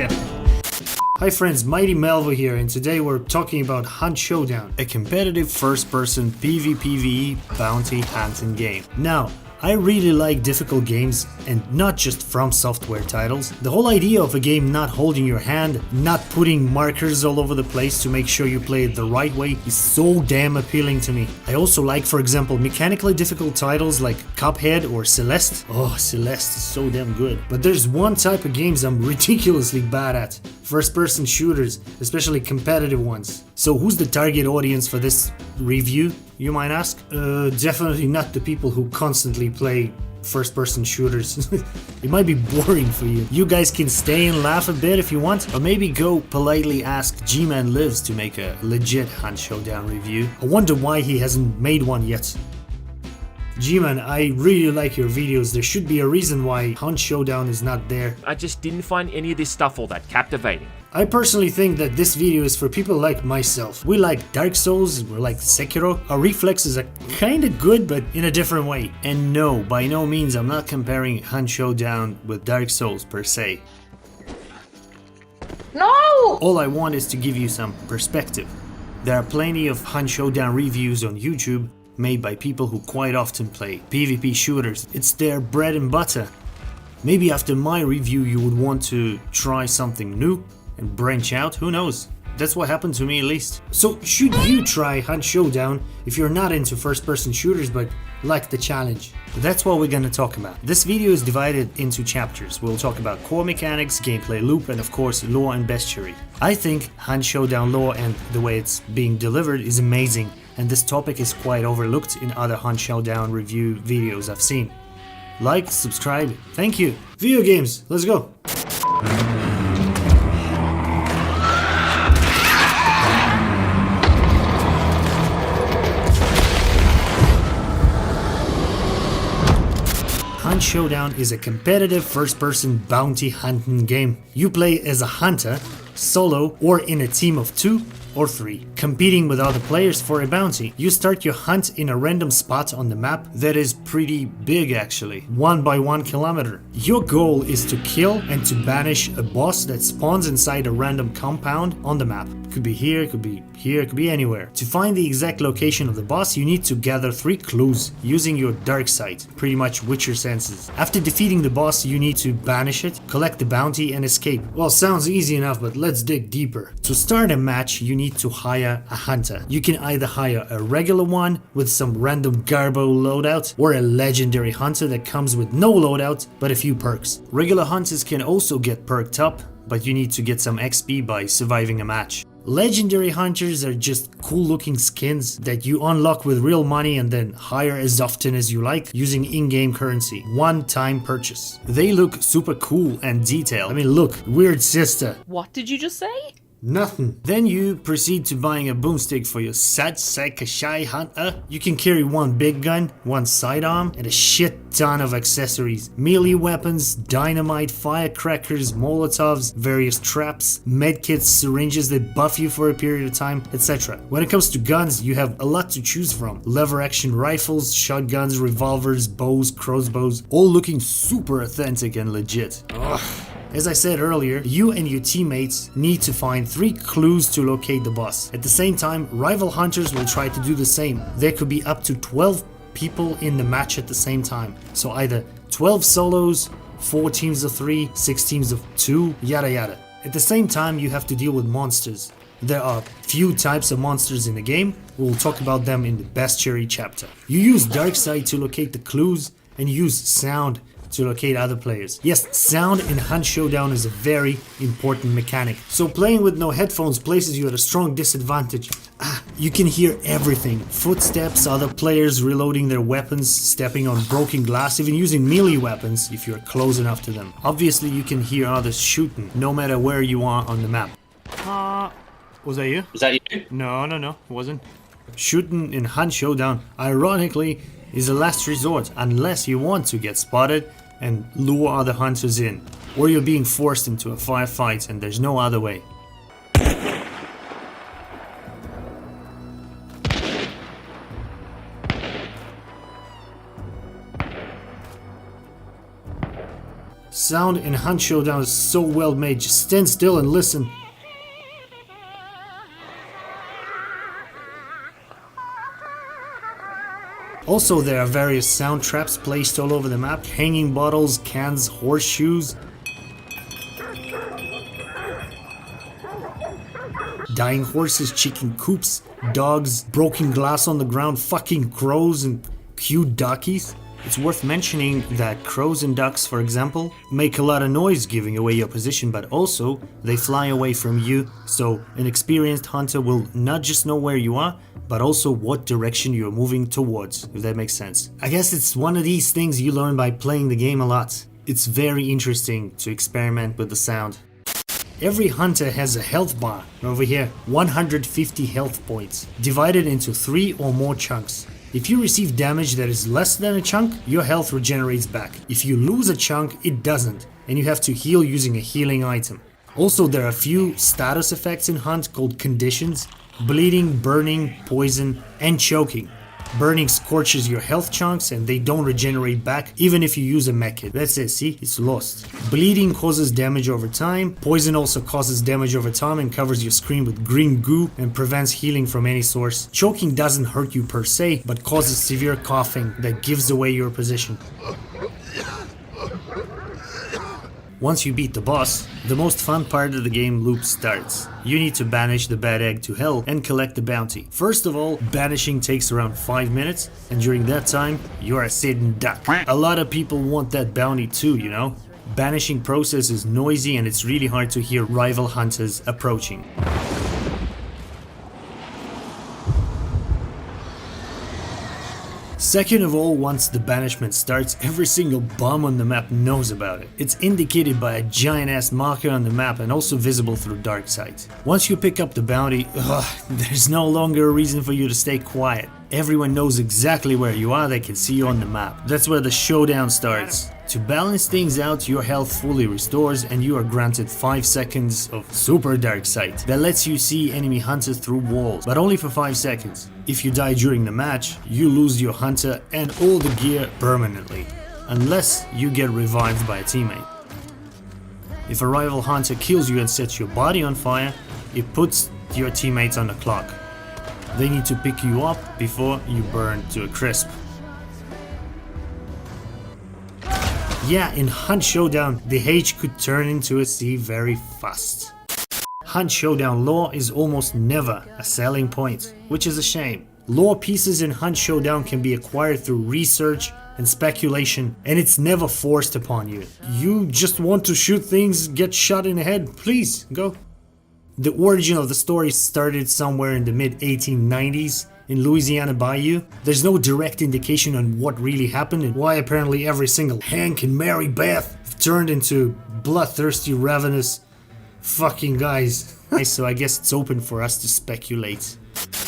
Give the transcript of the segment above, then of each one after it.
step. Hi friends, Mighty Melvo here, and today we're talking about Hunt Showdown, a competitive first-person PvPvE bounty hunting game. Now, I really like difficult games, and not just Fromsoftware titles. The whole idea of a game not holding your hand, not putting markers all over the place to make sure you play it the right way is so damn appealing to me. I also like, for example, mechanically difficult titles like Cuphead or Celeste. Oh, Celeste is so damn good. But there's one type of games I'm ridiculously bad at. First-person shooters, especially competitive ones. So who's the target audience for this review, you might ask? Definitely not the people who constantly play first-person shooters. It might be boring for you. You guys can stay and laugh a bit if you want, or maybe go politely ask G-Man Lives to make a legit Hunt Showdown review. I wonder why he hasn't made one yet. G-Man, I really like your videos. There should be a reason why Hunt Showdown is not there. I just didn't find any of this stuff all that captivating. I personally think that this video is for people like myself. We like Dark Souls, we like Sekiro. Our reflexes are kinda good, but in a different way. And no, by no means I'm not comparing Hunt Showdown with Dark Souls per se. No! All I want is to give you some perspective. There are plenty of Hunt Showdown reviews on YouTube made by people who quite often play PvP shooters. It's their bread and butter. Maybe after my review you would want to try something new and branch out, who knows? That's what happened to me at least. So should you try Hunt Showdown if you're not into first-person shooters but like the challenge? That's what we're gonna talk about. This video is divided into chapters. We'll talk about core mechanics, gameplay loop, and of course lore and bestiary. I think Hunt Showdown lore and the way it's being delivered is amazing, and this topic is quite overlooked in other Hunt Showdown review videos I've seen. Like, subscribe, thank you. Video games, let's go. Hunt Showdown is a competitive first-person bounty hunting game. You play as a hunter, solo, or in a team of 2 or 3, competing with other players for a bounty. You start your hunt in a random spot on the map that is pretty big actually, 1 by 1 kilometer. Your goal is to kill and to banish a boss that spawns inside a random compound on the map. It could be here, it could be here, it could be anywhere. To find the exact location of the boss, you need to gather 3 clues using your dark sight, pretty much Witcher senses. After defeating the boss, you need to banish it, collect the bounty, and escape. Well, sounds easy enough, but let's dig deeper. To start a match, you need to hire a hunter. You can either hire a regular one with some random garbo loadout, or a legendary hunter that comes with no loadout but a few perks. Regular hunters can also get perked up, but you need to get some XP by surviving a match. Legendary hunters are just cool looking skins that you unlock with real money and then hire as often as you like using in-game currency. One-time purchase. They look super cool and detailed. I mean, look, weird sister. What did you just say? Nothing. Then you proceed to buying a boomstick for your Satsai hunter. You can carry 1 big gun, 1 sidearm, and a shit ton of accessories. Melee weapons, dynamite, firecrackers, molotovs, various traps, medkits, syringes that buff you for a period of time, etc. When it comes to guns, you have a lot to choose from. Lever action rifles, shotguns, revolvers, bows, crossbows, all looking super authentic and legit. Ugh. As I said earlier, you and your teammates need to find 3 clues to locate the boss. At the same time, rival hunters will try to do the same. There could be up to 12 people in the match at the same time. So either 12 solos, 4 teams of 3, 6 teams of 2, yada yada. At the same time, you have to deal with monsters. There are few types of monsters in the game. We'll talk about them in the bestiary chapter. You use dark sight to locate the clues and use sound to locate other players. Yes, sound in Hunt Showdown is a very important mechanic. So playing with no headphones places you at a strong disadvantage. You can hear everything. Footsteps, other players reloading their weapons, stepping on broken glass, even using melee weapons if you're close enough to them. Obviously you can hear others shooting, no matter where you are on the map. Was that you? Is that you? No, it wasn't. Shooting in Hunt Showdown, ironically, is a last resort unless you want to get spotted and lure other hunters in, or you're being forced into a firefight and there's no other way. Sound in Hunt Showdown is so well made, just stand still and listen. Also, there are various sound traps placed all over the map, hanging bottles, cans, horseshoes, dying horses, chicken coops, dogs, broken glass on the ground, fucking crows and cute duckies. It's worth mentioning that crows and ducks, for example, make a lot of noise giving away your position, but also they fly away from you, so an experienced hunter will not just know where you are, but also what direction you're moving towards, if that makes sense. I guess it's one of these things you learn by playing the game a lot. It's very interesting to experiment with the sound. Every hunter has a health bar, over here, 150 health points, divided into 3 or more chunks. If you receive damage that is less than a chunk, your health regenerates back. If you lose a chunk, it doesn't, and you have to heal using a healing item. Also, there are a few status effects in Hunt called conditions: bleeding, burning, poison, and choking. Burning scorches your health chunks and they don't regenerate back even if you use a mech kit. That's it, see? It's lost. Bleeding causes damage over time. Poison also causes damage over time and covers your screen with green goo and prevents healing from any source. Choking doesn't hurt you per se, but causes severe coughing that gives away your position. Once you beat the boss, the most fun part of the game loop starts. You need to banish the bad egg to hell and collect the bounty. First of all, banishing takes around 5 minutes, and during that time, you are a sitting duck. A lot of people want that bounty too, you know? Banishing process is noisy and it's really hard to hear rival hunters approaching. Second of all, once the banishment starts, every single bum on the map knows about it. It's indicated by a giant ass marker on the map and also visible through dark sight. Once you pick up the bounty, there's no longer a reason for you to stay quiet. Everyone knows exactly where you are, they can see you on the map. That's where the showdown starts. To balance things out, your health fully restores and you are granted 5 seconds of super dark sight that lets you see enemy hunters through walls, but only for 5 seconds. If you die during the match, you lose your hunter and all the gear permanently, unless you get revived by a teammate. If a rival hunter kills you and sets your body on fire, it puts your teammates on the clock. They need to pick you up before you burn to a crisp. Yeah, in Hunt Showdown, the H could turn into a C very fast. Hunt Showdown lore is almost never a selling point, which is a shame. Lore pieces in Hunt Showdown can be acquired through research and speculation, and it's never forced upon you. You just want to shoot things, get shot in the head, please, go. The origin of the story started somewhere in the mid-1890s in Louisiana Bayou. There's no direct indication on what really happened and why apparently every single Hank and Mary Beth have turned into bloodthirsty, ravenous fucking guys. So I guess it's open for us to speculate.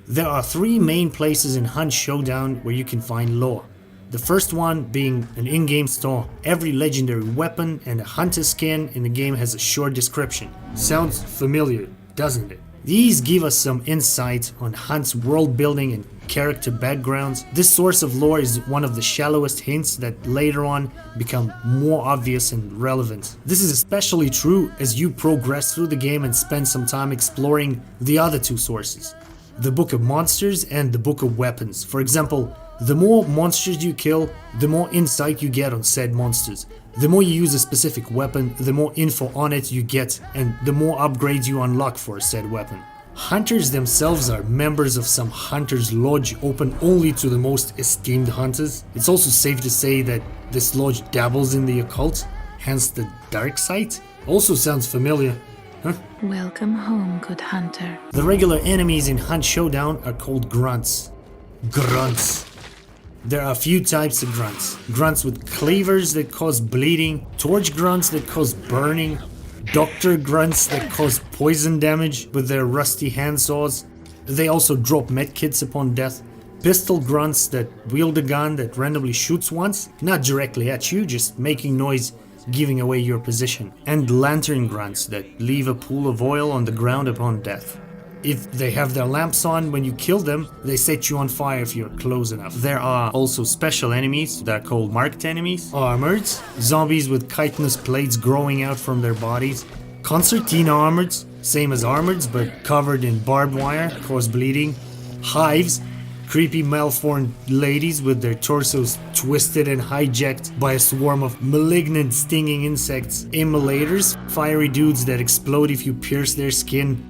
There are 3 main places in Hunt Showdown where you can find lore. The first one being an in-game store. Every legendary weapon and a hunter skin in the game has a short description. Sounds familiar, doesn't it? These give us some insight on Hunt's world building and character backgrounds. This source of lore is one of the shallowest hints that later on become more obvious and relevant. This is especially true as you progress through the game and spend some time exploring the other 2 sources, the Book of Monsters and the Book of Weapons. For example, the more monsters you kill, the more insight you get on said monsters. The more you use a specific weapon, the more info on it you get, and the more upgrades you unlock for said weapon. Hunters themselves are members of some Hunters Lodge open only to the most esteemed hunters. It's also safe to say that this lodge dabbles in the occult, hence the dark side. Also sounds familiar. Huh? Welcome home, good hunter. The regular enemies in Hunt Showdown are called grunts. Grunts. There are a few types of grunts. Grunts with cleavers that cause bleeding, torch grunts that cause burning, doctor grunts that cause poison damage with their rusty handsaws. They also drop medkits upon death. Pistol grunts that wield a gun that randomly shoots once, not directly at you, just making noise, giving away your position. And lantern grunts that leave a pool of oil on the ground upon death. If they have their lamps on when you kill them, they set you on fire if you're close enough. There are also special enemies that are called marked enemies, armoreds, zombies with chitinous plates growing out from their bodies, concertina armoreds, same as armoreds but covered in barbed wire, cause bleeding, hives, creepy malformed ladies with their torsos twisted and hijacked by a swarm of malignant stinging insects, immolators, fiery dudes that explode if you pierce their skin,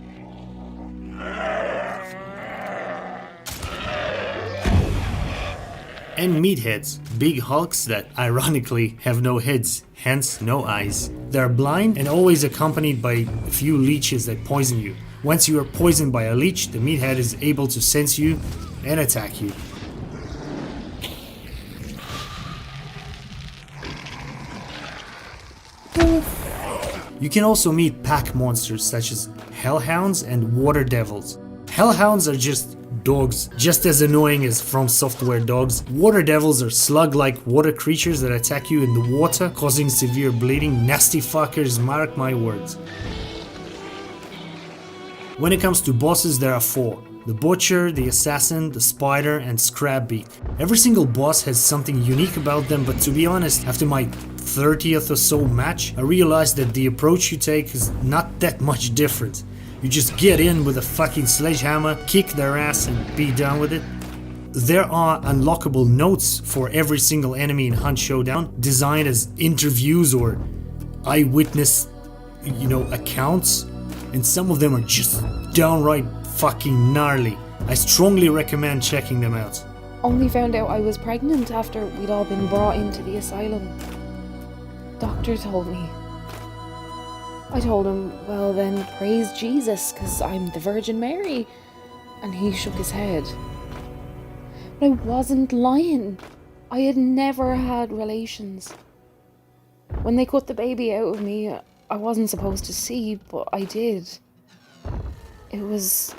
and meatheads, big hulks that ironically have no heads, hence no eyes. They are blind and always accompanied by a few leeches that poison you. Once you are poisoned by a leech, the meathead is able to sense you and attack you. You can also meet pack monsters such as hellhounds and water devils. Hellhounds are just dogs, just as annoying as Fromsoftware dogs. Water devils are slug-like water creatures that attack you in the water, causing severe bleeding. Nasty fuckers, mark my words. When it comes to bosses, there are 4. The Butcher, the Assassin, the Spider, and Scrapbeak. Every single boss has something unique about them, but to be honest, after my 30th or so match, I realized that the approach you take is not that much different. You just get in with a fucking sledgehammer, kick their ass and be done with it. There are unlockable notes for every single enemy in Hunt Showdown, designed as interviews or eyewitness, accounts, and some of them are just downright fucking gnarly. I strongly recommend checking them out. Only found out I was pregnant after we'd all been brought into the asylum. Doctor told me. I told him, well then, praise Jesus, 'cause I'm the Virgin Mary. And he shook his head. But I wasn't lying. I had never had relations. When they cut the baby out of me, I wasn't supposed to see, but I did. It was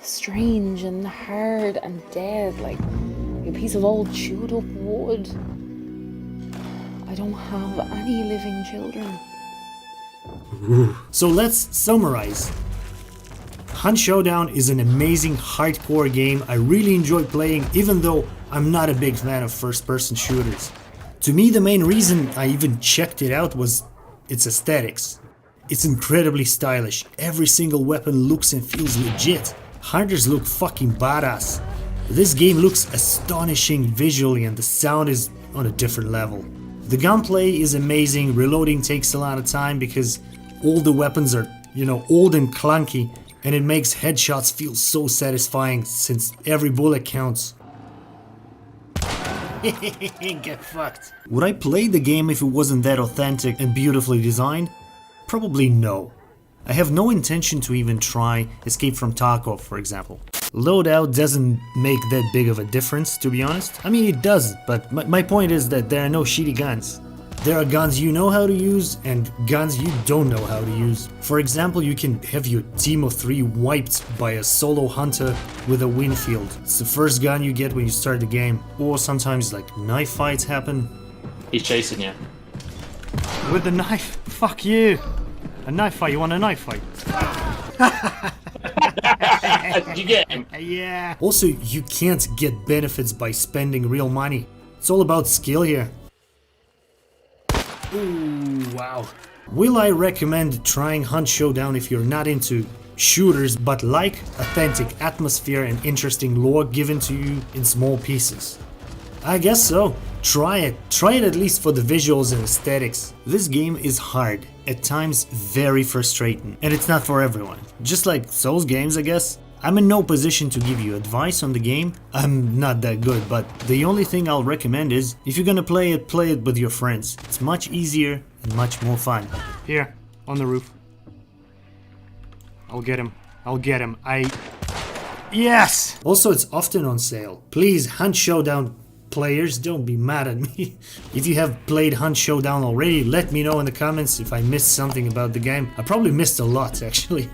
strange and hard and dead, like a piece of old chewed up wood. I don't have any living children. So let's summarize. Hunt Showdown is an amazing hardcore game I really enjoy playing, even though I'm not a big fan of first-person shooters. To me, the main reason I even checked it out was its aesthetics. It's incredibly stylish, every single weapon looks and feels legit. Hunters look fucking badass. This game looks astonishing visually and the sound is on a different level. The gunplay is amazing, reloading takes a lot of time because all the weapons are, old and clunky, and it makes headshots feel so satisfying since every bullet counts. Get fucked. Would I play the game if it wasn't that authentic and beautifully designed? Probably no. I have no intention to even try Escape from Tarkov, for example. Loadout doesn't make that big of a difference, to be honest. I mean, it does, but my point is that there are no shitty guns. There are guns you know how to use and guns you don't know how to use. For example, you can have your team of 3 wiped by a solo hunter with a Winfield. It's the first gun you get when you start the game. Or sometimes like knife fights happen. He's chasing you. With a knife? Fuck you! A knife fight? You want a knife fight? Did you get him? Yeah. Also, you can't get benefits by spending real money. It's all about skill here. Ooh, wow. Will I recommend trying Hunt Showdown if you're not into shooters but like authentic atmosphere and interesting lore given to you in small pieces? I guess so. Try it. Try it at least for the visuals and aesthetics. This game is hard, at times very frustrating, and it's not for everyone. Just like Souls games, I guess. I'm in no position to give you advice on the game. I'm not that good, but the only thing I'll recommend is, if you're gonna play it with your friends. It's much easier and much more fun. Here, on the roof. I'll get him. Yes! Also, it's often on sale. Please, Hunt Showdown players, don't be mad at me. If you have played Hunt Showdown already, let me know in the comments if I missed something about the game. I probably missed a lot, actually.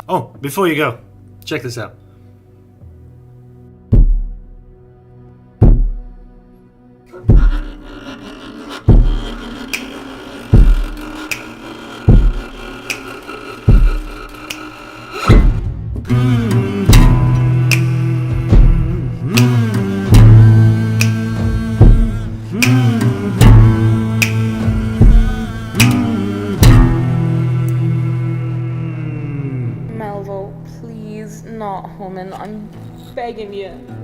Oh, before you go, check this out. not humming. I'm begging you.